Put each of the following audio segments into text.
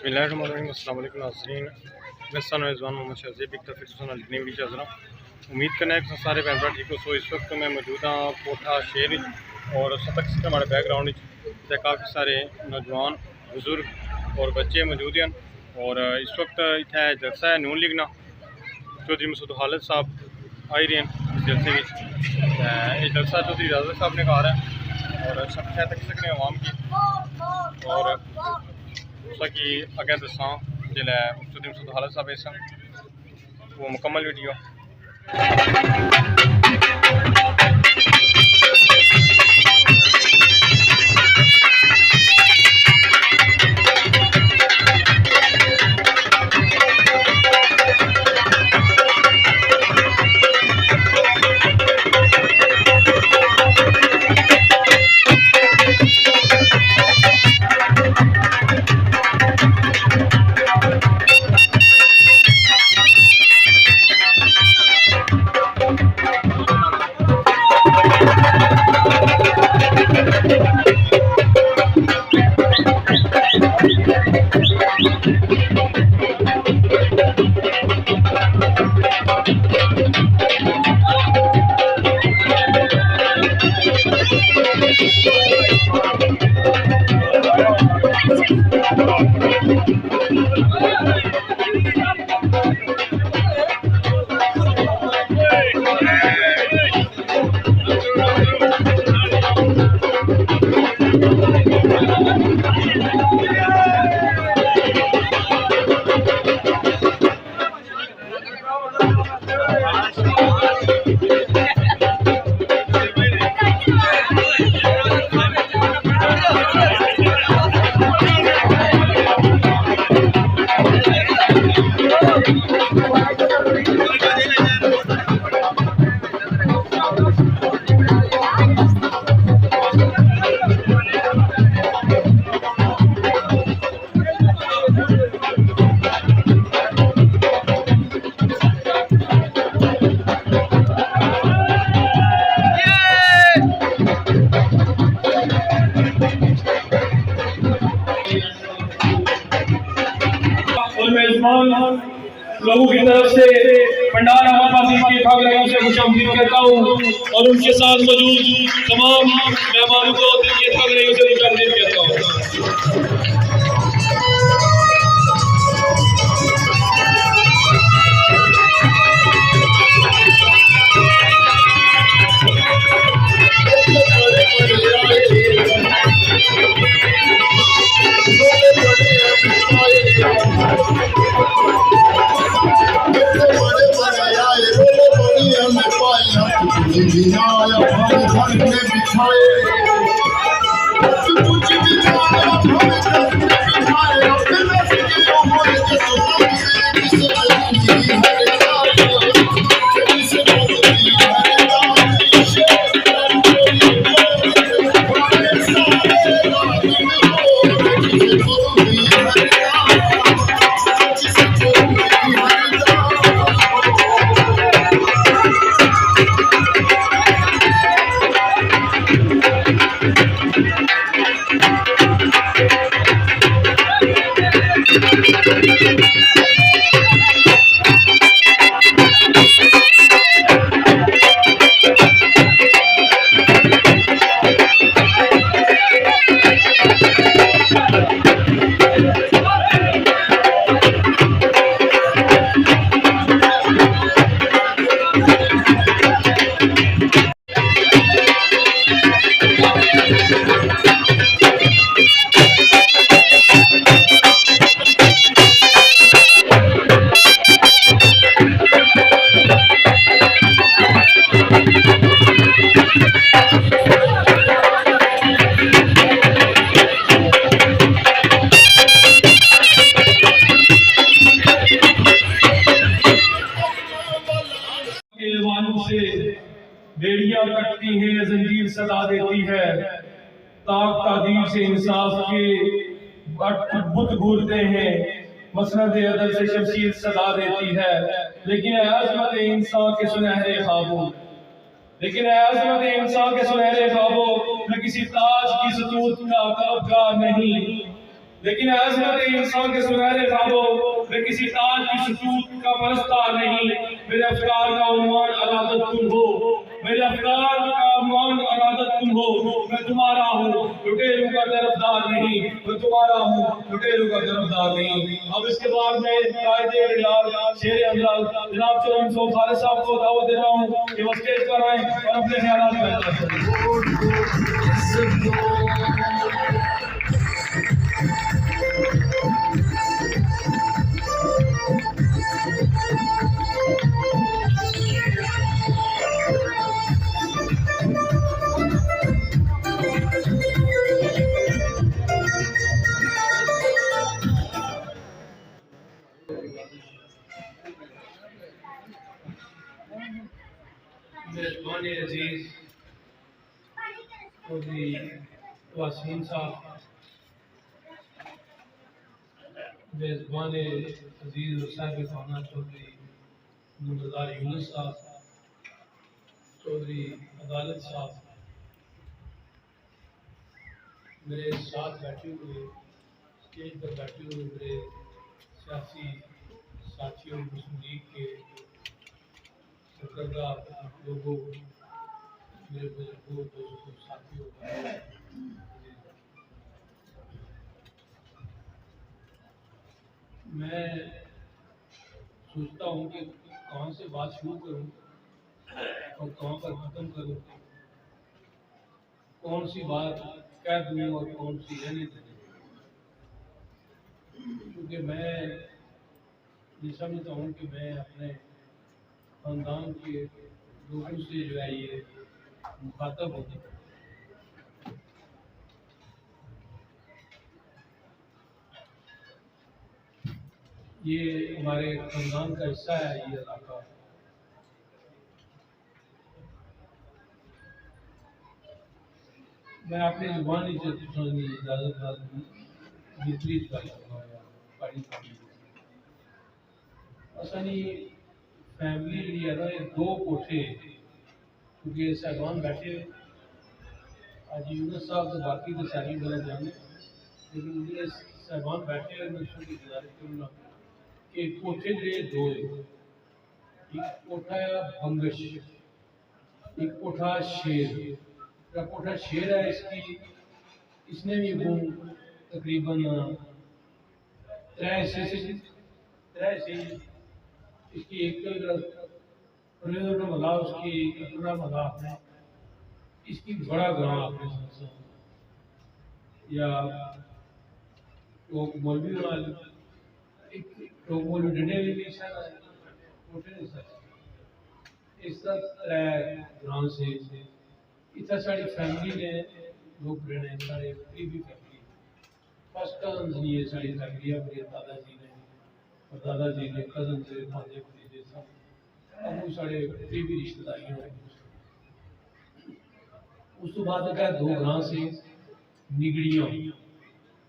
بسم اللہ الرحمن الرحیم۔ السلام علیکم ناظرین، میں سن رضوان محمد شہزیب ایک دفعہ سن لکھنے ویڈیو چل رہا ہوں۔ امید کرنا ہے کہ سارے بہن بھرا ٹھیک ہو۔ سو اس وقت میں موجود ہوں کوٹھا شیر اور سطح سے ہمارے بیک گراؤنڈ کافی سارے نوجوان بزرگ اور بچے موجود ہیں اور اس وقت اتنا جلسہ ہے نون لیگ نا چودھری مسعود خالد صاحب آئی رہے ہیں اس جلسے میں۔ یہ جلسہ چودھری اجازت صاحب نے کہا ہے اور سب خیر تک سکنے عوام کی اور کہ اگر دساں جلے چودھری مسعود خالد صاحب اس وہ مکمل ویڈیو لوگوں کی طرف سے پنڈال احمد فاضل کی ٹھاک لگاؤں سے خوش آمدید کہتا ہوں اور ان کے ساتھ موجود تمام مہمانوں کو دل کی ٹھاک لگاؤں سے خوش آمدید کہتا ہوں۔ بیڑیاں کٹتی ہیں زنجیر صدا دیتی ہے، طاق تعدیل سے انصاف کے بت گھورتے ہیں، مسند عدل سے شمشیر صدا دیتی ہے۔ لیکن اے عظمت انسان کے سنہرے خوابوں، میں کسی تاج کی سطوت کا طلبگار نہیں، لیکن عظمت انسان کے سنہرے خوابوں میں کسی تاج کی سطوط کا پرستار نہیں. میرے افکار کا عنوان ارادت تم ہو، میرے افکار کا عنوان ارادت تم ہو. میں تمہارا ہوں، لٹیروں کا طرفدار نہیں. میں تمہارا ہوں، لٹیروں کا طرفدار نہیں. اب اس کے بعد میں قائد اعتدال شیر اندال جناب چودھری صوب خالد صاحب کو دعوت دیتا ہوں کہ وہ اسٹیج پر آئیں اور اپنے خیالات بیان کریں. میزبان عزیز چودھری واسین صاحب، میزبان عزیز اور صاحب خانہ چودھری نمبردار یونس صاحب، چودھری عدالت صاحب، میرے ساتھ بیٹھے ہوئے اسٹیج پر بیٹھے ہوئے میرے سیاسی ساتھیوں، مسلم لیگ کے سرکردہ لوگوں، میرے بزرگوں، دوستوں، ساتھیوں، میں سوچتا ہوں کہ کہاں سے بات شروع کروں اور کہاں پر ختم کروں، کون سی بات کہہ دوں اور کون سی رہنے دوں. کیونکہ میں یہ سمجھتا ہوں کہ میں اپنے خاندان کے لوگوں سے جو ہے یہ مخاطب ہوں. یہ ہمارے خاندان کا حصہ ہے یہ علاقہ. میں اپنی زبانی سے سننے کی اجازت بہتری کر سکتا ہوں. اصلی فیملی لی ہے نا یہ دو کوٹھے، کیونکہ صاحبان بیٹھے آج یونس صاحب تو باقی تو ساری بلا جانے، لیکن یہ صاحبان بیٹھے میں اس کی گزارش کروں گا کہ کوٹھے جو دو ہے، ایک کوٹھا ہے بنگش، ایک کوٹھا شیر. کوٹھا شیر ہے اس نے بھی وہ تقریباً 3 سے اس کی ایک ملا اس کی اپنا ملا آپ نے اس کی بڑا گراں آپ نے یا ٹوک مولوی والا ایک ٹوک مولوی ڈنڈے بھی کوٹھے نہیں سر اس طرح گراں سے اتنا ساری فیملی نے لوگ رہنے سارے قریبی فیملی فرسٹ کزنز نہیں ہے ساری فیملی اپنے دادا جی نے اور دادا جی نے کزن سے بھانجے بھتیجے سب اب وہ سارے قریبی رشتہ داریاں ہیں. اس تو بعد ہے 2 گراں سے نگڑیاں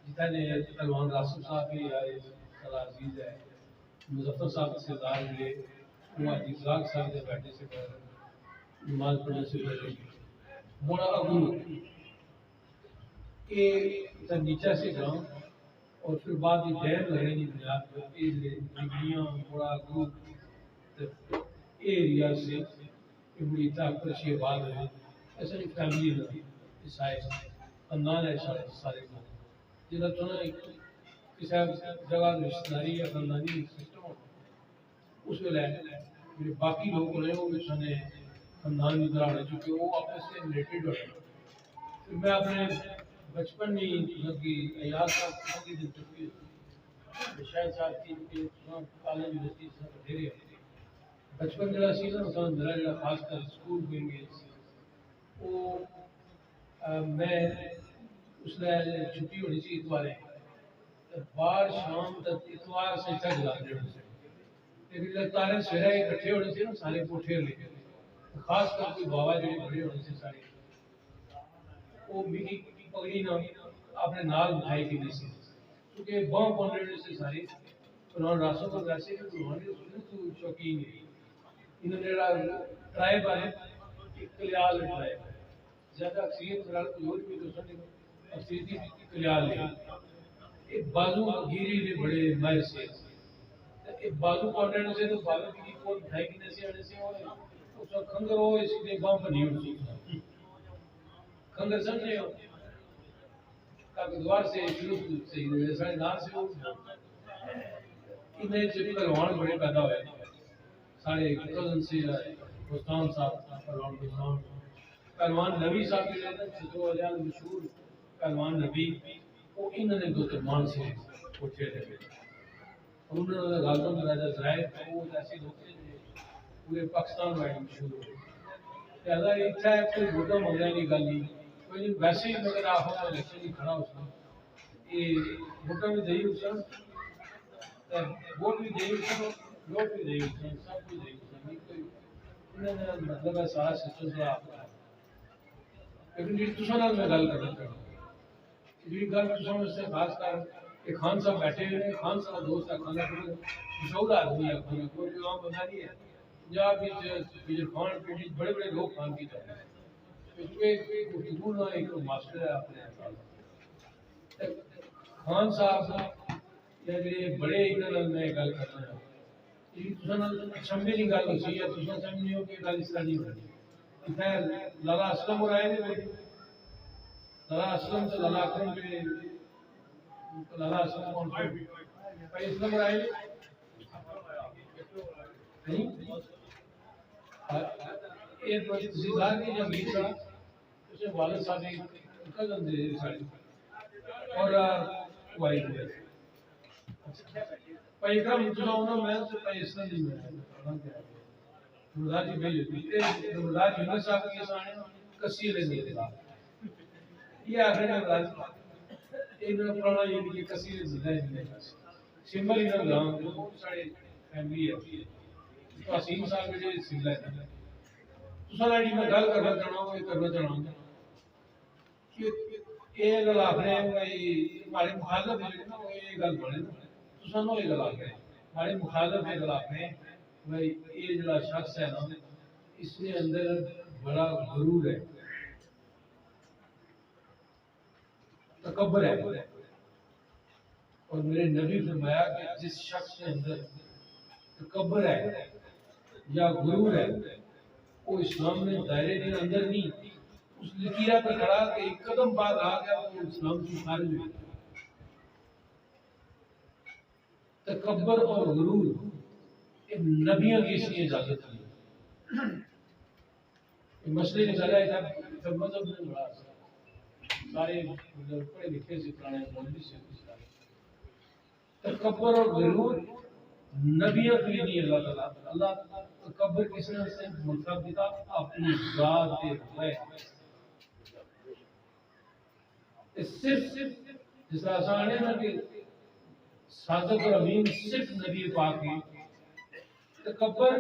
جتنا نے تلوان راسم صاحب بھی آئے صلاح عزیز ہے مظفر صاحب سے دار ملے وہ افزاق صاحب کے بیٹھے سے نماز پڑھنے سے پہلے بڑا اگرو کہ نیچا سے گراں اور پھر بعد یہ ڈیم لگنے کی بنیاد پر نگڑیاں بڑا اگرو ایریا سے بڑی تک پرشی آباد ہے. ایسا ایک فیملی ہے عیسائی خاندان ہے سارے جہاں تو کسی جگہ رشتہ داری یا خاندانی سسٹم ہوتا اس میں میرے باقی لوگ ہیں وہ بھی سنے خاندان کی طرح رہ چکے وہ آپس سے ریلیٹڈ ہوتے. پھر میں اپنے بچپن میں لگی ایاز صاحب کی دلچسپی شاید صاحب کی کالج یونیورسٹی سے ڈھیرے بچپن جڑا سی نا میرا جڑا خاص کر اسکول گوئنگ وہ میں اس نے چھٹی ہونی سی اتوارے بار شام تک اتوار سے تک گزارنے ہونے سے لیکن تارے سویرے اکٹھے ہونے سے نا سارے کوٹھے لے خاص کر کوئی بابا جڑے بڑے ہونے سے سارے وہ میری پگڑی نہ اپنے نال بٹھائی کی نہیں سی کیونکہ بہت پڑھنے سے سارے انہوں نے راسوں کو ویسے کہ تو شوقین ہے انہوں نے ٹرائب ہے کلیال ٹرائب زیادہ اکثریت کوئی اور بھی تو اکثریتی کلیال ہے بازو گیری بھی بڑے ماہر سے بازو پڑھنے سے تو بازو کی کوئی بھائی کی نسی آنے سے ہوئے اس کا کھنگر ہو اس کے گاؤں پر نہیں ہو سکتا کھنگر سمجھے ہو کافی دوار سے شروع سے ہوئے سارے نار سے ہو انہیں سے پہلوان بڑے پیدا ہوئے سارے کزن سے گستان صاحب پہلوان گستان پہلوان نبی صاحب کے لیے چھترو علیان مشہور پہلوان نبی وہ انہوں نے دو ترمان سے اٹھے رہے انہوں نے غالبوں میں راجہ زرائے وہ ایسی لوگ تھے پورے پاکستان میں مشہور ہوئے لہذا اتنا ہے کوئی ووٹر منگنے کی گل نہیں کوئی نہیں ویسے ہی مگر آپ ہونا الیکشن نہیں کھڑا اس میں یہ ووٹر بھی دئی اس میں ووٹ بھی دئی اس میں ووٹ بھی دئی اس میں سب کچھ دئی اس میں کوئی انہوں نے مطلب ہے سارا سسٹم سے آپ کا لیکن جی تسا نال میں گل کرنا چاہوں جی گل تسا سے خاص کر کہ خان صاحب بیٹھے ہوئے ہیں خان صاحب دوست ہے خان صاحب مشہور آدمی ہے خان کوئی عام بندہ نہیں ہے پنجاب وچ خان پیٹی بڑے بڑے لوگ خان کی طرح اس میں گفتگو نہ ایک ماسٹر ہے اپنے ساتھ خان صاحب یا جڑے بڑے انہاں میں گل کرنا ہے یہ تسا نال سمجھے نہیں گل ہوئی ہے تسا سمجھے ہو کہ گل اس طرح نہیں ہوئی خیر لالا اسلم اور آئے نہیں لالا اسلم سے لالا اکرم کے لالا اسلم کون سے بھائی اسلم اور آئے نہیں ایک تحصیلدار کی جمعیت تھا اس نے والد صاحب ایک کزن دے ساڑی اور وائی ہوئے بھائی اکرم مجھے انہوں میں سے بھائی اسلم نہیں میں نمدار جی بھائی ہوتی نمدار جنگل صاحب کی سانے کسی لے نہیں تھا یہ آخر نمدار ایک دن پرانا یہ بھی کسی لے نہیں تھا سمبل ہی نہ گاؤں بہت سارے فیملی ہے تو عصیم صاحب کے سمبل ہے تو سارا جی میں گل کرنا چاہنا ہوں یہ کرنا چاہنا ہوں کہ یہ گل آخر ہے ہمارے مخالف ہے نا وہ یہ گل بڑھے تو سانو یہ گل آخر ہے ہمارے مخالف یہ گل آخر ہے بھائی یہ جڑا شخص ہے نا اس کے اندر بڑا غرور ہے تکبر ہے اور میرے نبی فرمایا کہ جس شخص کے اندر تکبر ہے یا غرور ہے وہ اسلام میں دائرے کے اندر نہیں اس لکیرہ پر کھڑا کہ ایک قدم بعد آ گیا وہ اسلام سے خارج ہو تکبر اور غرور نبیوں کی اس کی اجازت ہے مسئلے نکالا ہے جب مذہب نے بڑا سارے پڑھے لکھے سے پرانے مولوی سے تکبر اور غرور نبیوں کے لیے نہیں اللہ تعالیٰ اللہ تکبر کس نے سے منصب دیتا اپنی ذات ہے صرف جس طرح آسان ہے نا کہ صادق اور امین صرف نبی پاک کی تکبر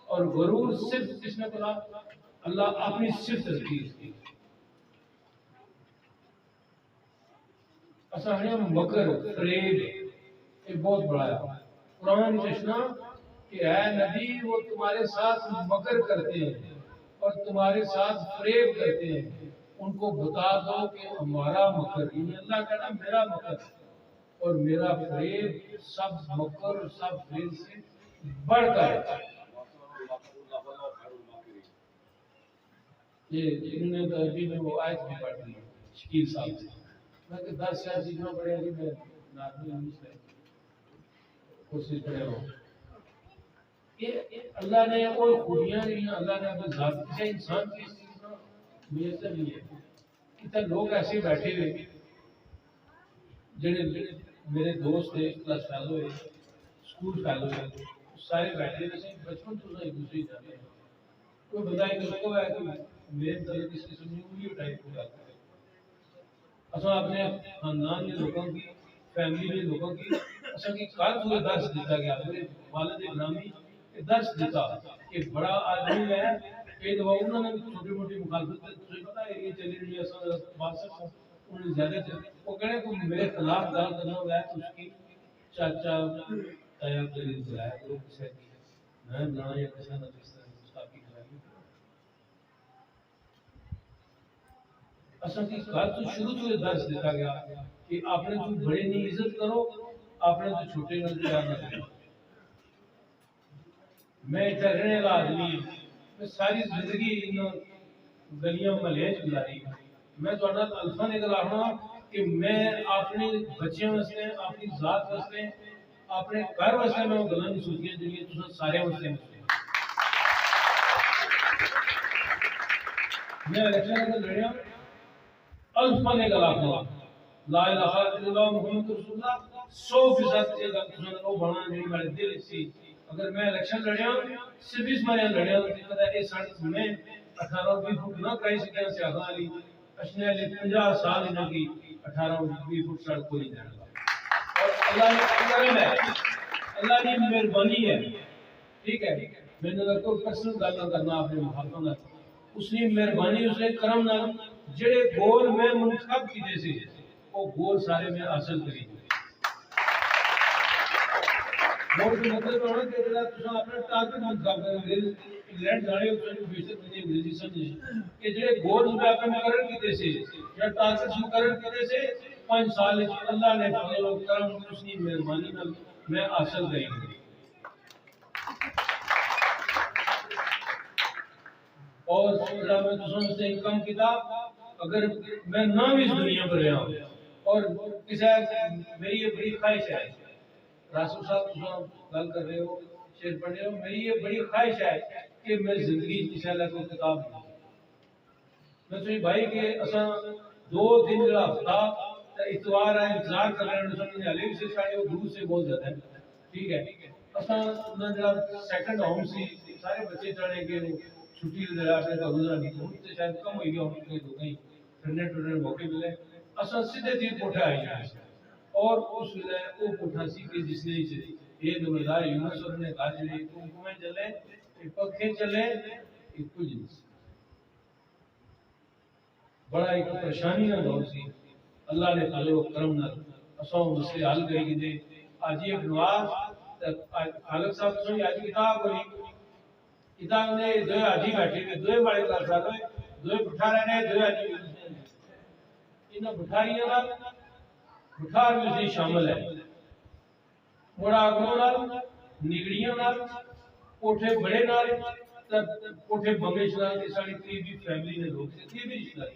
اور غرور صرف کس نے بنا اللہ اپنی صرف تذکیر کی اصل مکر فریب یہ بہت بڑا ہے قرآن چشنا کہ اے نبی وہ تمہارے ساتھ مکر کرتے ہیں اور تمہارے ساتھ فریب کرتے ہیں ان کو بتا دو کہ ہمارا مکر یعنی اللہ کہنا میرا مکر اور میرا فریب سب مکر اور سب فریب سے بڑھ کر یہ انہوں نے تو عربی میں وہ آیت بھی پڑھ لی شکیل صاحب سے میں کہ 10 سال سیکھنا پڑے گی میں نارمی انگلش میں کوشش کرے ہوں اللہ نے کوئی خوبیاں نہیں ہیں اللہ نے اپنے ذات سے انسان کی سیکھنا میسر نہیں ہے کتنے لوگ ایسے بیٹھے ہوئے جنہیں میرے دوست تھے کلاس فیلو ہے اسکول فیلو ہے سارے بیٹھے ہوئے بچپن تو ایک دوسرے جانے ہیں کوئی بندہ ایک کو ہے کہ میرے طرف اس قسم کی انگلی ٹائپ ہو جاتا ہے اصلا اپنے خاندان کے لوگوں کی فیملی کے لوگوں کی اصلا کی کار ہوئے درس دیتا گیا میرے والد گرامی درس دیتا کہ بڑا آدمی ہے کہ دفعہ انہوں نے چھوٹی موٹی مخالفت تجھے پتا ہے یہ چلی رہی ہے بات سب انہوں نے زیادہ چلے وہ کہنے کو میرے خلاف گال کرنا ہوا ہے تو اس کی چاچا تایا دلیل دلایا وہ کسے میں نہ یا کسا نہ کس طرح مستاقی کرائی اصلا کی بات تو شروع سے درس دیتا گیا کہ آپ نے تو بڑے نہیں عزت کرو، آپ نے تو چھوٹے نہ پیار نہ کرو۔ میں اتنا رہنے والا آدمی ہوں، میں ساری زندگی ان گلیوں محلے گزاری، میں تو الفا نکل آنا کہ میں اپنے بچوں واسطے، اپنی ذات واسطے، اپنے گھر واسطے میں وہ گلاں نہیں سوچیاں جڑیاں تساں سارے واسطے میں الیکشن میں لڑیا الفا نکل آنا لا الہ الا اللہ محمد رسول اللہ 100% یہ گل تساں او بنا جڑی میرے دل سی، اگر میں الیکشن لڑیا سبس میں لڑیا تو کدا اے سڑک میں 18-20 فٹ نہ کرائی سکیا سیاحاں والی اشنے علی 50 سال انہاں کی 18-20 فٹ سڑک کوئی نہیں جانا، اور اللہ نے کرم ہے، اللہ کی مہربانی ہے، ٹھیک ہے، میں نے کوئی پرسنل گل نہ کرنا اپنے محافظ نہ، اس نے مہربانی، اس نے کرم نہ جڑے گول میں منتخب کیتے سی وہ گول سارے میں حاصل کری گول کا مطلب ہونا کہ جڑا تساں اپنا ٹارگٹ منتخب کرے انگلینڈ جانے ہو تو بے شک مجھے انگریزی سمجھے کہ جڑے گول میں اپنے مقرر کیتے سے یا ٹارگٹ مقرر کیتے سے 5 سال اللہ نے فضل و کرم اس کی مہربانی نال میں حاصل کری اور جڑا میں تساں سے انکم کتاب اگر میں نہ بھی اس دنیا پر رہا ہوں اور کسی میری یہ بڑی خواہش ہے، راسل صاحب تساں گل کر رہے ہو شعر پڑھ رہے ہو، میری یہ بڑی خواہش ہے کہ میں زندگی کسی اللہ کو کتاب میں تو بھائی کہ اساں 2 دن جڑا ہفتہ اتوار ہے انتظار کر رہے ہیں سمجھنے والے بھی سے سارے وہ دور سے بہت زیادہ ہے، ٹھیک ہے، اساں نہ جڑا سیکنڈ ہوم سی سارے بچے چڑھے کہ چھٹی دے رہے کا گزرا نہیں تو شاید کم ہوئی گیا ہوں کہ کہیں پھرنے موقع ملے اساں سیدھے دن کوٹھا آئی جائیں اور اس ویلے وہ کوٹھا سی کہ جس نے یہ نمبردار یونس اور نے کہا جی حکومت چلے پکھے چلے کچھ نہیں بڑا ایک پریشانی نہ دور سی، اللہ نے فضل و کرم نہ اساں مسئلے حل کری دے اج یہ نواز خالق صاحب سن اج کتاب کوئی کتاب نے دو حاجی بیٹھے نے دو بڑے کلاس والے دو بٹھا رہے ہیں دو حاجی انہاں بٹھاریاں نال بٹھار میں شامل ہے بڑا اگوں نال نگڑیاں نال کوٹھے بڑے نال کوٹھے بنگلے نال کی ساری قریبی فیملی نے لوگ تھے بھی رشتہ دار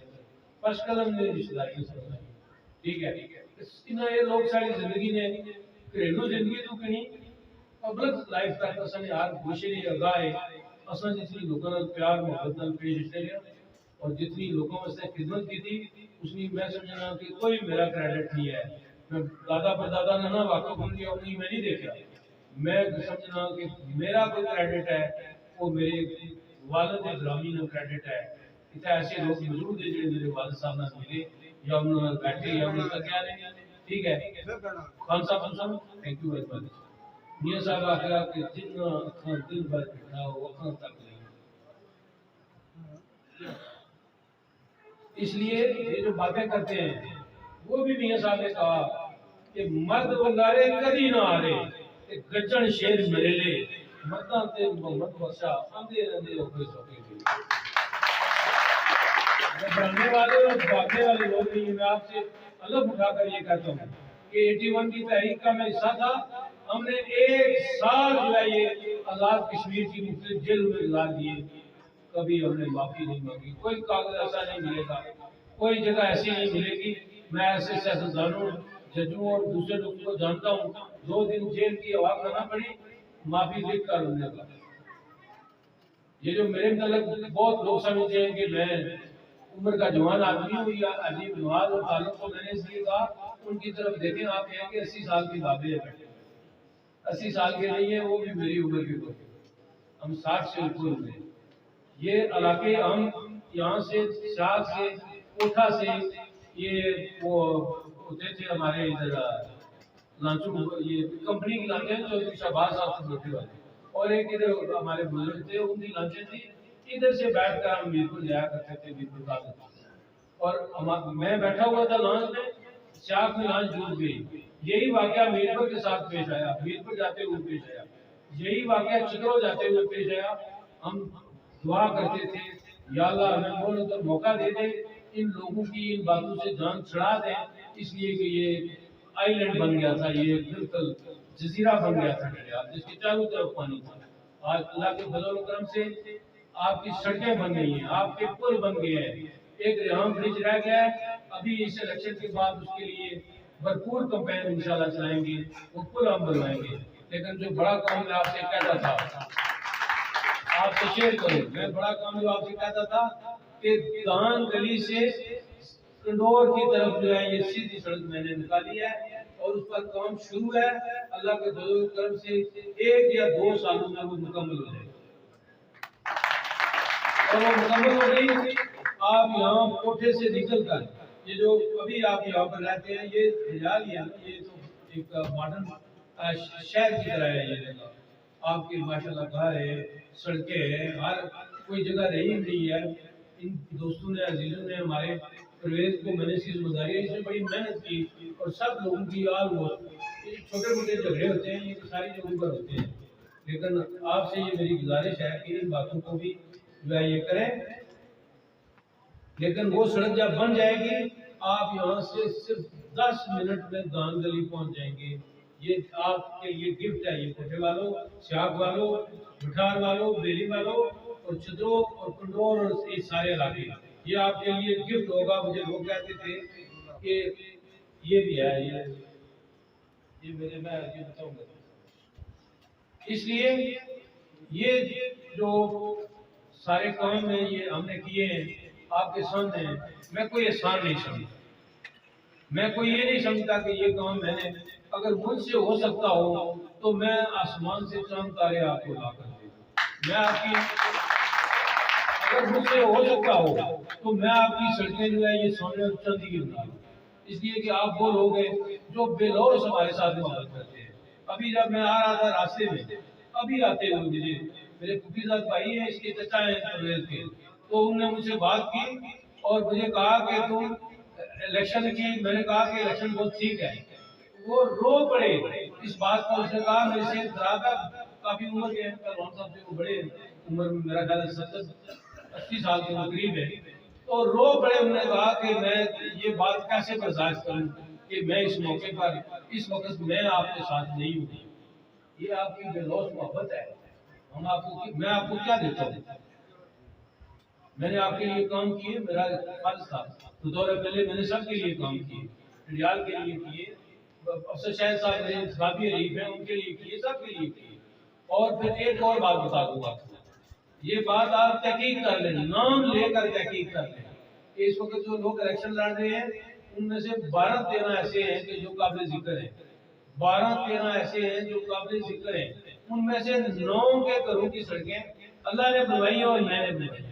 پس قلم نے رشتہ داری سمجھا ٹھیک ہے انہاں یہ لوگ ساری زندگی نے گھریلو زندگی تو کنی پبلک لائف تک اساں نے ہر گوشے اگاہ ہے اساں جتنی لوگوں نال پیار محبت نال پیش کیتے اور جتنی لوگوں واسطے خدمت کی تھی اس نے میں سمجھنا کہ کوئی میرا کریڈٹ نہیں ہے، میں دادا پردادا نہ واقف ہوں گے انہیں میں نہیں دیکھا، میں سمجھنا کہ میرا کوئی کریڈٹ ہے وہ میرے والد گرامی نے کریڈٹ ہے، اتنے ایسے لوگ موجود ہیں جو میرے والد صاحب نے ملے یا انہوں نے بیٹھے یا انہوں نے کیا نہیں ٹھیک ہے خان صاحب تھینک یو ویری مچ میاں صاحب آخر کہ جتنا اکھاں دل بھر بیٹھا ہو اکھاں تک نہیں، اس لیے یہ جو باتیں کرتے ہیں وہ بھی میاں صاحب نے کہا کہ مرد بنگارے کدی نہ آ رہے گجن شیر میرے لے مرداں تے محمد بخشا آندے رہندے اوکھے سوکھے بھی بننے والے اور بھاگنے والے لوگ نہیں، میں آپ سے الگ اٹھا کر یہ کہتا ہوں کہ 81 کی تحریک کا میں حصہ تھا، ہم نے 1 سال جو ہے یہ آزاد کشمیر کی مختلف جیل میں گزار دیے، کبھی ہم نے معافی نہیں مانگی، کوئی کاغذ ایسا نہیں ملے گا، کوئی جگہ ایسی نہیں ملے گی، میں ایسے سیاستدانوں ججوں اور دوسرے لوگوں کو جانتا ہوں 2 دن جیل کی ہوا کھانا پڑی معافی لکھ کر ہونے کا، یہ جو میرے متعلق بہت لوگ سمجھتے ہیں کہ میں عمر کا جوان آدمی ہوں یا عجیب نواز اور تعلق کو میں نے اس لیے کہا ان کی طرف دیکھیں آپ ہیں کہ 80 سال کی بابے ہیں بیٹھے 80 سال کے نہیں ہیں وہ بھی میری عمر کے لوگ ہم 60 سے اوپر ہوئے یہ علاقے ہم یہاں سے شاہ سے کوٹھا سے یہ وہ ہوتے تھے ہمارے ادھر لانچو یہ کمپنی کی لانچیں چودھری شہباز صاحب سے بیٹھے والے اور ایک ادھر ہمارے بزرگ تھے ان کی لانچیں تھی ادھر سے بیٹھ کر ہم میرپور جایا کرتے تھے میرپور کا اور میں بیٹھا ہوا تھا لانچ میں شاخ میں لانچ ڈوب گئی، یہی واقعہ میرپور کے ساتھ پیش آیا، میرپور جاتے ہوئے پیش آیا، یہی واقعہ چترو جاتے ہوئے پیش آیا، ہم دعا کرتے تھے یا اللہ ہمیں بولو تو موقع دے دے ان لوگوں کی ان باتوں سے جان چھڑا دیں اس لیے کہ یہ آئی لینڈ بن گیا تھا، یہ بالکل جزیرہ بن گیا تھا ڈڈیال، جس کے چاروں طرف پانی تھا۔ آج اللہ کے فضل و کرم سے آپ کی سڑکیں بن گئی ہیں، آپ کے پل بن گئے ہیں، ایک ریحام برج رہ گیا ہے۔ ابھی اس الیکشن کے بعد اس کے لیے بھرپور کمپین انشاءاللہ چلائیں گے، وہ پل ہم بنوائیں گے۔ لیکن جو بڑا کام میں آپ سے کہتا تھا، آپ سے شیئر کروں، میں بڑا کام جو آپ سے کہتا تھا کہ دان گلی سے کنڈور کی طرف جو ہے یہ سیدھی سڑک میں نے نکالی ہے اور اس پر کام شروع ہے۔ اللہ کے فضل و کرم سے 1 یا 2 سالوں میں وہ مکمل ہو جائے گا، اور وہ مکمل ہو گئی۔ آپ یہاں کوٹھے سے نکل کر یہ جو ابھی آپ یہاں پر رہتے ہیں، یہ ڈڈیال ہی ہے، یہ تو ایک ماڈرن شہر کی طرح ہے یہ جگہ۔ آپ کے ماشاءاللہ گھر ہے، سڑکیں ہیں، ہر کوئی جگہ رہی نہیں ہے۔ ان دوستوں نے، عزیزوں نے، ہمارے پرویز کو میں نے چیز گزاری ہے، اس نے بڑی محنت کی، اور سب لوگوں کی چھوٹے موٹے جھگڑے ہوتے ہیں، یہ ساری جگہوں پر ہوتے ہیں، لیکن آپ سے یہ میری گزارش ہے کہ ان باتوں کو بھی جو ہے یہ کریں۔ لیکن وہ سڑک جب بن جائے گی، آپ یہاں سے صرف 10 منٹ میں دان گلی پہنچ جائیں گے۔ یہ آپ کے لیے گفٹ ہے، یہ کوٹھے والوں، سیاگ والوں، بٹھار والوں، بیلی والوں، اور چترو اور کنڈور اور یہ سارے علاقے، یہ آپ کے لیے گفٹ ہوگا۔ مجھے لوگ کہتے تھے کہ یہ بھی ہے، یہ میرے میں یہ بتاؤں گا۔ اس لیے یہ جو سارے کام ہیں یہ ہم نے کیے ہیں آپ کے سامنے، میں کوئی احسان نہیں سمجھتا، میں کوئی یہ نہیں سمجھتا کہ یہ کام میں نے اگر مجھ سے ہو سکتا ہو تو میں آسمان سے چاند تارے آپ کو لا کر دے دوں۔ میں آپ کی اگر مجھ سے ہو سکتا ہو تو میں آپ کی سڑکیں جو ہے یہ سونے اور چاندی کی بنا دوں، اس لیے کہ آپ وہ لوگ ہیں جو بے لوث ہمارے ساتھ محبت کرتے ہیں۔ ابھی جب میں آ رہا تھا راستے میں، ابھی آتے ہوئے مجھے میرے پھوپھی صاحب بھائی ہیں، اس کے چچا ہیں پرویز کے، تو انہوں نے مجھ سے بات کی اور مجھے کہا کہ تم الیکشن کی، میں نے کہا کہ الیکشن بہت ٹھیک ہے۔ وہ رو پڑے اس بات کو، اس نے کہا میری صحت خراب ہے، کافی عمر کے ہیں پہلوان صاحب سے، وہ بڑے عمر میں میرا خیال ہے 70-80 سال کے قریب ہے، تو رو پڑے۔ انہوں نے کہا کہ میں یہ بات کیسے برداشت کروں کہ میں اس موقع پر اس وقت میں آپ کے ساتھ نہیں ہوں۔ یہ آپ کی بے لوث محبت ہے، ہم آپ کو، میں آپ کو کیا دیتا ہوں؟ میں نے آپ کے لیے کام کیے، میرا فرض تھا تو دور پہلے میں نے سب کے لیے کام کیے، ڈڈیال کے لیے کیے، افسر شاہد صاحب میرے انتخابی حریف ہیں ان کے لیے کیے، سب کے لیے کیے۔ اور پھر ایک اور بات بتا دوں آپ کو، یہ بات آپ تحقیق کر لیں، نام لے کر تحقیق کر لیں کہ اس وقت جو لوگ الیکشن لڑ رہے ہیں ان میں سے 12-13 ایسے ہیں کہ جو قابل ذکر ہیں، 12-13 ایسے ہیں جو قابل ذکر ہیں، ان میں سے 9 کے گھروں کی سڑکیں اللہ نے بنوائی اور میں نے بنوائی۔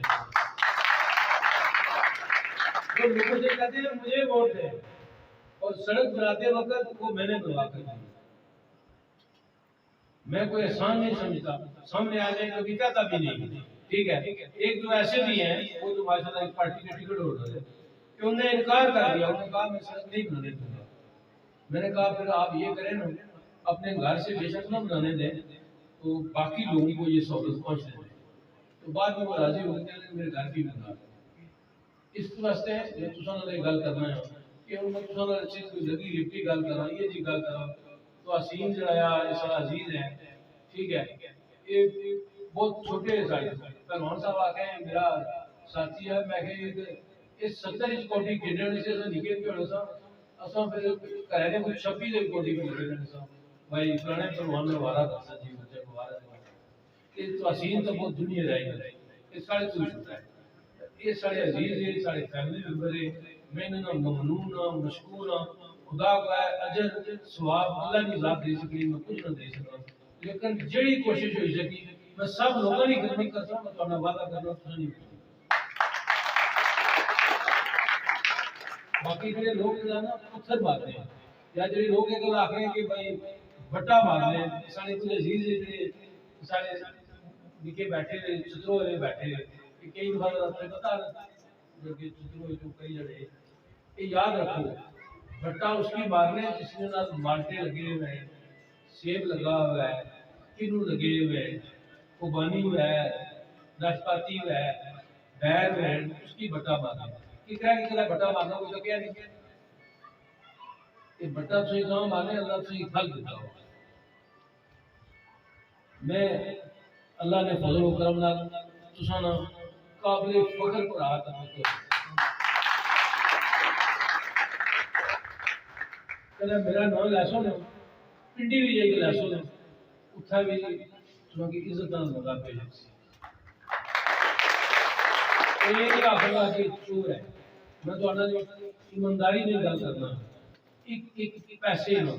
جو لوگوں سے کہتے ہیں مجھے ووٹ دیں، اور سڑک بناتے وقت وہ میں نے بنوا کر دی۔ میں کوئی احسان نہیں سمجھتا، سامنے آ جائے کبھی کہتا بھی نہیں، ٹھیک ہے۔ ایک جو ایسے بھی ہیں وہ جو ماشاءاللہ ایک پارٹی کے ٹکٹ ہولڈر ہے کہ انہوں نے انکار کر دیا، انہوں نے کہا میں سڑک نہیں بنانے دوں گا۔ میں نے کہا پھر آپ یہ کریں نا، اپنے گھر سے بے شک نہ بنانے دیں تو باقی لوگوں کو یہ سہولت پہنچ دیں۔ تو بعد میں وہ راضی ہو گئے کہ میرے گھر بھی بنا۔ اس واسطے جو تساں نال گل کرنا ہے کہ ان میں تساں نال چیز کوئی لگی لپٹی گل کرا، یہ جی گل کرا تو حسین جڑا ہے سارا عزیز ہے، ٹھیک ہے، یہ بہت چھوٹے سارے پہلوان صاحب آ کے میرا ساتھی ہے، میں کہ اس 70 انچ کوٹی کھیڈنے سے نکل کے ہونا سا اساں پھر کہہ رہے ہیں 26 انچ کوٹی کھیڈنے سا بھائی پرانے پہلوان نے وارا دسا جی مجھے وارا یہ تو حسین تو بہت دنیا رہے گا، یہ سارے تو چھوٹا ہے، یہ سارے عزیز ہے، سارے فیملی ممبر ہے، میں انہاں ممنون ہاں، مشکور ہاں، خدا کا اجر ثواب اللہ کی ذات دے سکتی، میں کچھ نہ دے سکا، لیکن جڑی کوشش ہوئی سکی میں سب لوگوں کی خدمت کرتا ہوں، میں تھوڑا وعدہ کرنا تھا نہیں کرتا۔ باقی جڑے لوگ نا پتھر مارتے ہیں یا جڑے لوگ یہ گل آخر کہ بھائی بٹا مارنے ہیں، سارے اتنے عزیز جڑے سارے نکے بیٹھے چترو والے بیٹھے کہ کئی بار اپنے پتا جو کہ چترو جو کئی جڑے یہ یاد رکھو بٹا اس کی مارنے جس میں نہ مالٹے لگے ہوئے ہیں، سیب لگا ہوا ہے، کنو لگے ہوئے ہیں، خوبانی ہوا ہے، ناشپاتی ہوا ہے، بیر ہے، اس کی بٹا مارنا کہ کہہ بٹا مارنا کوئی تو کیا نہیں کہ بٹا تھی کام آنے اللہ تھی پھل دیتا ہو میں اللہ نے فضل و کرم نال تساں قابل فخر پر آتا ہوں کہ میرا نام لے سو نا پنڈی بھی جائے لے سو نا اتھا بھی تساں کی عزت نال لگا پہ یہ آخر گا کہ چور ہے میں تو ایمانداری نہیں گل کرنا ایک پیسے نہ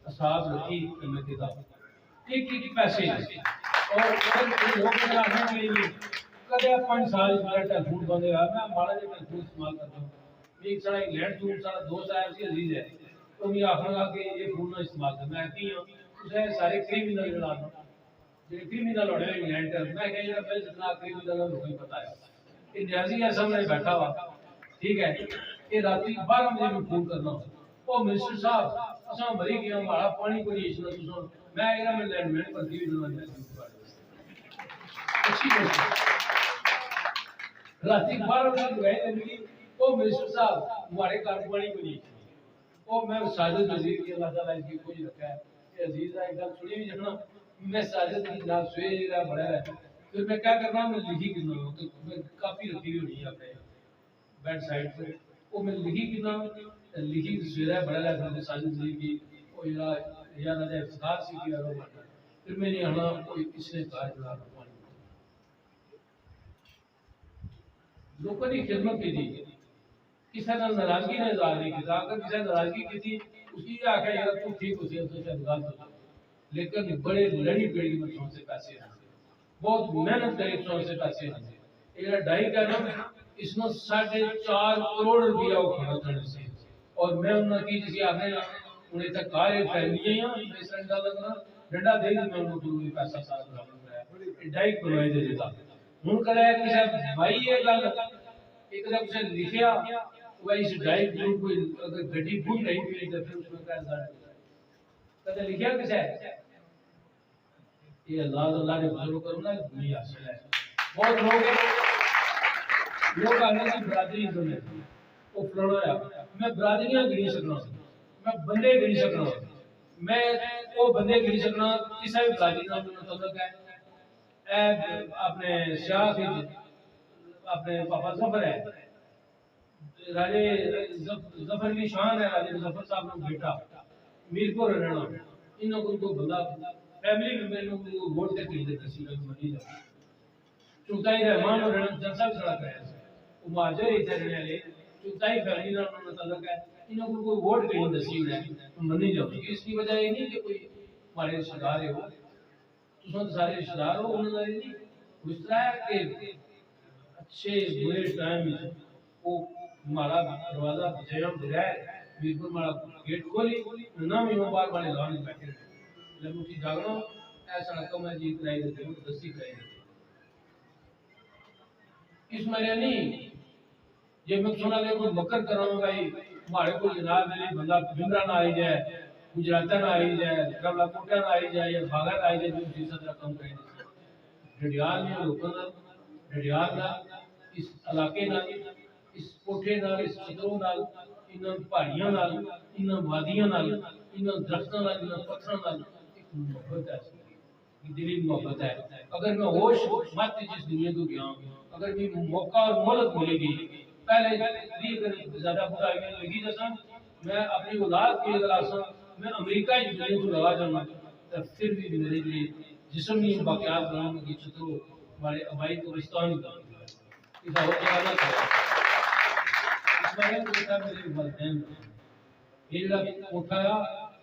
حساب رکھی کرنے کے بعد ایک پیسے اور لوگ آخر کے لیے کدے 5 سال میرا ٹیلیفون بند ہے میں ماڑا جہا ٹیلیفون استعمال کرتا ہوں ایک سارا انگلینڈ تو سارا دوست آیا سی عزیز ہے تو میں آخر گا کہ یہ فون نہ استعمال کرنا ہے کہ اسے سارے کریمنل جڑا جو کریمنل ہونے انگلینڈ میں کہ میرے جتنا کریمنل ہے مجھے پتا ہے یہ نیازی ہے سامنے بیٹھا ہوا ٹھیک ہے یہ رات 12 بجے میں فون کرنا وہ منسٹر صاحب اساں مری گیا ہمارا پانی کوئی نہیں اسنا میں اگر میں لینڈ مین پر دی دینا اچھی بات رات 12 بجے گئے میری وہ منسٹر صاحب ہمارے گھر پانی کوئی نہیں وہ میں ساجد وزیر کی اللہ تعالیٰ کی کوئی رکھا ہے یہ عزیز ہے گل سنی بھی جانا میں ساجد کی جناب سویرا بڑا ہے پھر میں کیا کرنا میں لکھی کرنا ہوں میں کافی رکھی ہوئی ہے اپنے بیڈ سائڈ پہ وہ میں لکھی کرنا لکھی سویرا بڑا ہے پھر ساجد وزیر کی وہ یا نہ جائے افتخار سی کیا پھر میں نے ہنا کوئی اس نے کہا جناب پانی لوگوں کی خدمت کی تھی کسی نے ناراضگی نے اظہار نہیں کیا اگر کسی نے ناراضگی کی تھی اس کی آخر یار تو ٹھیک ہوتی ہے تو شاید غلط ہوتا لیکن بڑے لڑی پیڑی میں سے پیسے ہیں بہت محنت کری تو سے پیسے ہیں یہ ڈائی کا نام اس میں 4.5 کروڑ روپیہ وہ کھڑا کرنے سے اور میں انہوں کی جسی آخر انہیں تک کارے فیملیاں میں اس رنگا لگنا ڈنڈا دے دی میں انہوں کو پیسہ سارا کرنا کرایا ڈائی کروائے دے دیتا ہوں کرایا کہ صاحب بھائی یہ گل ایک دم سے لکھیا وہ اس ڈائی گروپ کو اگر گڈی بھول رہی ہوئی تو پھر اس میں کیا ظاہر کہتے لکھیا کس ہے یہ اللہ نے فضل کرنا نہیں حاصل ہے بہت لوگ آنے کی برادری سنے وہ فلانا ہے میں برادریاں گنی سکنا میں بندے گنی سکنا میں وہ بندے گنی سکنا کسی بھی برادری نام تعلق ہے اپنے سیاہ کی اپنے پاپا ظفر ہے راجے ظفر کی شان ہے راجے ظفر صاحب نے بیٹا میرپور رہنا انہوں کو بندہ فیملی ممبر کو ووٹ دے کے دیتے سی لوگ منی جاتے چوتائی رحمان اور رحمان جلسہ بھی سڑا کریا ہے وہ مہاجر ہی تھے رہنے والے چوتائی فیملی نہ انہوں نے تعلق ہے انہوں کو ووٹ کہیں نصیب ہے منی جاتے اس کی وجہ یہ نہیں کہ کوئی ہمارے رشتہ دار ہے ہو تو سارے رشتہ دار ہو انہوں نے نہیں اس طرح ہے کہ اچھے برے ٹائم میں وہ ہمارا دروازہ جیام درایا میرپور ہمارا گیٹ کھولی نہ بھی وہ بار والے لان بیٹھے جب اٹھی جاگنا ایسا رقم ہے جی کرائی دیتے ہیں دستی کرائی دیتے اس میں نہیں یہ میں سنا لے کوئی مکر کراؤں گا ہمارے کو جناب میری بندہ بندرہ نہ آئی جائے گجراتہ نہ آئی جائے کرلا کوٹا نہ آئی جائے یا بھاگا نہ آئی جائے جو فیصد رقم کرائی دیتے ڈھڑیال میں لوگوں نے ڈھڑیال نہ اس علاقے نہ اس کوٹھے نال اس چتروں نال انہاں پہاڑیاں نال انہاں وادیاں نال انہاں درختاں نال انہاں پتھراں نال ایک محبت ہے دلی محبت ہے اگر میں ہوش مت جس دنیا کو گیا اگر بھی موقع اور مہلت ملے گی پہلے بھی اگر زیادہ بڑا لگی جیسا میں اپنی اولاد کی اگر آسا میں امریکہ کی دنیا کو لگا جانا تو پھر بھی میرے لیے جسمی باقیات بنانے کی چتروں ہمارے آبائی قبرستان ہی کرنا اس کا ہوتا ہے اسماعیل بیٹا میرے والدین یہ جڑا اٹھایا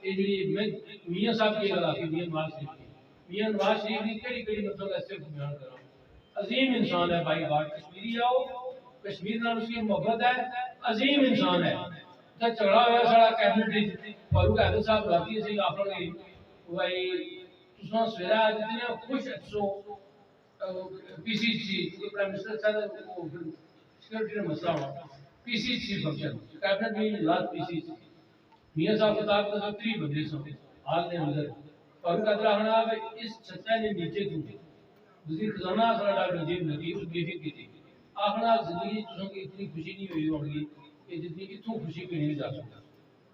یہ جڑی میں میاں صاحب کی گل آتی میاں نواز شریف کی میاں نواز شریف کی کیڑی کیڑی مطلب ایسے بیان کرا عظیم انسان ہے بھائی بات کشمیری آؤ کشمیر نال اس کی محبت ہے عظیم انسان ہے جب جھگڑا ہوا سارا کیبنٹ فاروق حیدر صاحب بلاتی سی آفر گئی بھائی تساں سویرا جتنے خوش اچھو پی سی سی پرائم منسٹر صاحب کو سیکورٹی کا مسئلہ ہوا پی سی سی فنکشن کیبنٹ میں لات پی سی سی میاں صاحب کتاب کا سب 3 بندے سن حال نے اندر فاروق حیدر آخنا اس چھتہ نے نیچے تو وزیر خزانہ سارا ڈاکٹر نجیب نقی اس بریفنگ کی تھی آخنا زندگی تساں کی اتنی خوشی نہیں ہوئی ہوگی کہ جتنی اتوں خوشی کوئی نہیں جا سکتا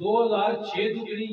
2006 ਤੋਂ ਜਿਹੜੀ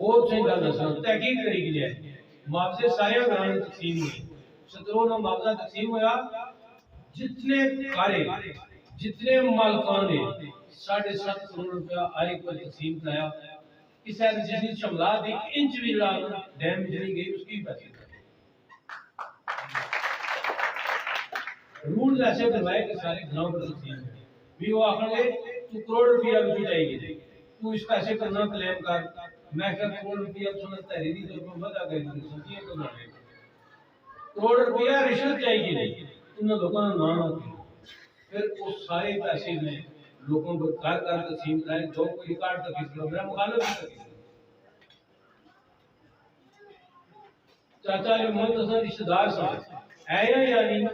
اور سے گل دسنا تحقیق کری گئی ہے معاوضے سارے گھراں میں تقسیم ہوئے 17 معاوضہ تقسیم ہوا جتنے کارے جتنے مالکان نے 7.5 کروڑ روپیہ ہر ایک پر تقسیم کرایا اس ہے جس شملات ایک انچ بھی جڑا ڈیم جڑی گئی اس کی پیسے رول ایسے بنوائے کہ سارے گھروں پر تقسیم ہے بھی وہ آخر گے تو کروڑ روپیہ بھی چاہیے گی تو اس پیسے کرنا کلیم کر میں کہ کروڑ روپیہ سنت تحریری طور پر ودا کری سمجھیے تو نہ کروڑ روپیہ رشوت چاہیے نہیں ان لوگوں نے نام آتی پھر اس سارے پیسے میں لوگوں پر کار تقسیم کرائے جو کوئی ریکارڈ تک اس پروگرام مخالف نہیں چاچا جو محمد حسن رشتہ دار صاحب ہے یا نہیں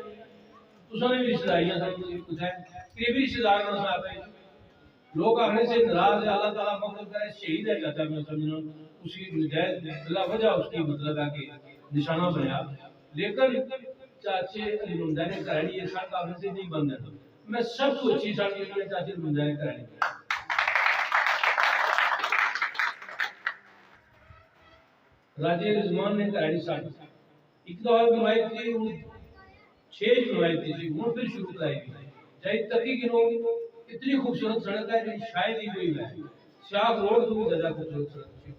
اس نے رشتہ داریاں کچھ ہے قریبی رشتہ دار نہ صاحب لوگ آخنے سے ناراض ہے اللہ تعالیٰ مغفرت کرے شہید ہے چاچا میں سمجھنا اس کی نجائز اللہ وجہ اس کی مطلب ہے کہ نشانہ بنیا لیکن چاچے علی ممدہ نے کہانی یہ ساتھ آخنے سے نہیں بند ہے میں سب کو اچھی ساتھ کے لیے چاچے علی ممدہ نے کہانی راجے رضوان نے کہانی ساتھ ایک دفعہ بنوائی تھی 6 بنوائی تھی وہ پھر شروع کرائی تھی جائے تقی گنوں اتنی خوبصورت سڑک ہے کہ شاید ہی کوئی ہے شاہ روڈ تو بھی زیادہ خوبصورت سڑک ہے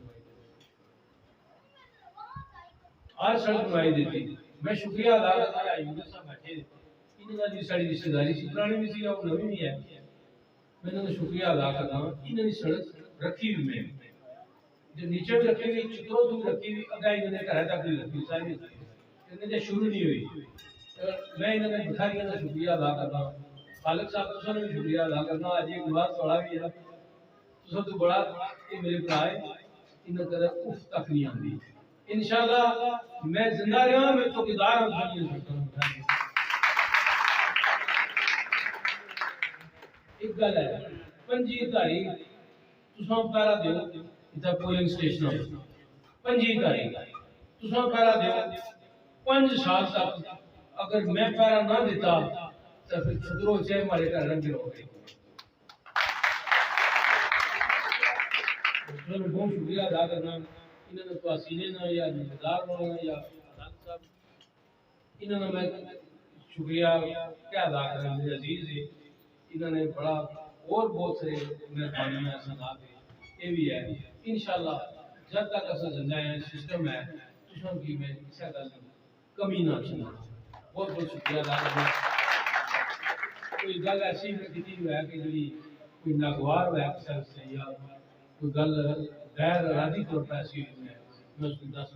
آج سڑک بنوائی دیتی میں شکریہ ادا کرتا ہے یونس صاحب بیٹھے انہوں نے ساری رشتہ داری سی پرانی بھی سی اور نویں بھی ہے میں نے شکریہ ادا کرتا ہوں انہوں نے سڑک رکھی ہوئی میں جو نیچے بھی رکھی ہوئی چتروں تو بھی رکھی ہوئی اگا انہوں نے گھر تک بھی رکھی ساری انہوں نے شروع نہیں ہوئی میں انہوں نے بخاریوں کا شکریہ ادا کرتا ہوں خالق صاحب تو نے شکریہ ادا کرنا آج ایک بات پڑھا بھی ہے تو سب تو بڑا کہ میرے برائے انہوں نے اف تک نہیں آتی انشاءاللہ میں زندہ رہا میں چوکیدار ہوں ایک گل ہے 25 تاریخ تساں پہرا دیو اتنا پولنگ سٹیشن 25 تاریخ تساں پہرا دیو 5 سال تک اگر میں پہرا نہ دیتا تو پھر خطروں سے ہمارے گھر رنگ ہو گئے میں بہت شکریہ ادا کرنا انہوں نے تواسینے نہ یا نظار ہونا یا عدالت صاحب انہوں نے میں شکریہ کیا ادا کرنا میرے عزیز ہے انہوں نے بڑا اور بہت سے مہربانی میں سنا دے یہ بھی ہے انشاءاللہ جب تک ایسا زندہ ہے سسٹم ہے تشن کی میں کسی گل کمی نہ چنا بہت بہت شکریہ ادا کرنا کوئی گل ایسی میں کسی ہے کہ جی کوئی ناگوار ہے کسی سے یا کوئی گل غیر ارادی طور پر ایسی ہوئی ہے میں اس کو دس